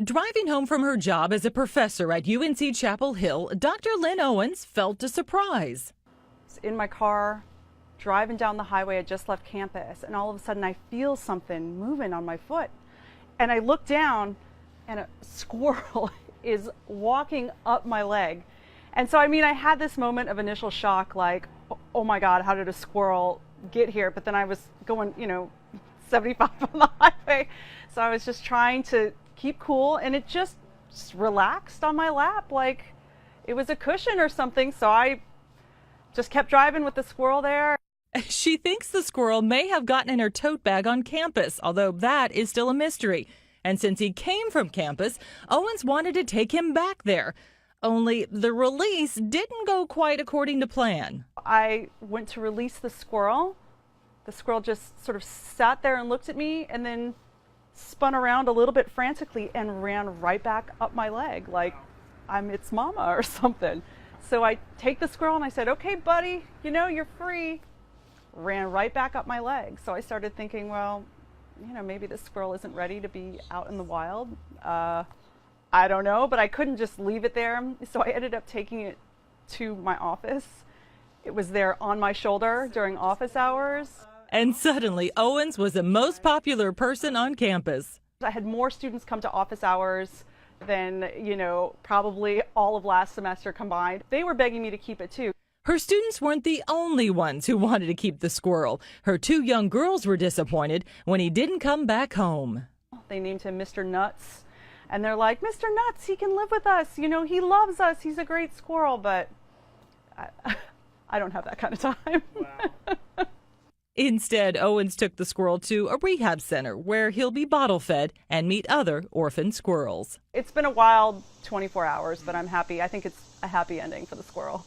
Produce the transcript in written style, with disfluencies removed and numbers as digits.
Driving home from her job as a professor at UNC Chapel Hill, Dr. Lynn Owens felt a surprise. In my car, driving down the highway, I just left campus, and all of a sudden I feel something moving on my foot. And I look down, and a squirrel is walking up my leg. And so, I had this moment of initial shock, like, oh my God, how did a squirrel get here? But then I was going, 75 on the highway. So I was just trying to keep cool, and it just relaxed on my lap like it was a cushion or something. So I just kept driving with the squirrel there. She thinks the squirrel may have gotten in her tote bag on campus, although that is still a mystery. And since he came from campus, Owens wanted to take him back there. Only the release didn't go quite according to plan. I went to release the squirrel. The squirrel just sort of sat there and looked at me and then spun around a little bit frantically and ran right back up my leg like I'm its mama or something. So I take the squirrel and I said, okay, buddy, you're free. Ran right back up my leg. So I started thinking, well, maybe this squirrel isn't ready to be out in the wild. I don't know, but I couldn't just leave it there. So I ended up taking it to my office. It was there on my shoulder during office hours. And suddenly, Owens was the most popular person on campus. I had more students come to office hours than, probably all of last semester combined. They were begging me to keep it too. Her students weren't the only ones who wanted to keep the squirrel. Her two young girls were disappointed when he didn't come back home. They named him Mr. Nuts. And they're like, Mr. Nuts, he can live with us. He loves us. He's a great squirrel. But I don't have that kind of time. Wow. Instead, Owens took the squirrel to a rehab center where he'll be bottle fed and meet other orphan squirrels. It's been a wild 24 hours, but I'm happy. I think it's a happy ending for the squirrel.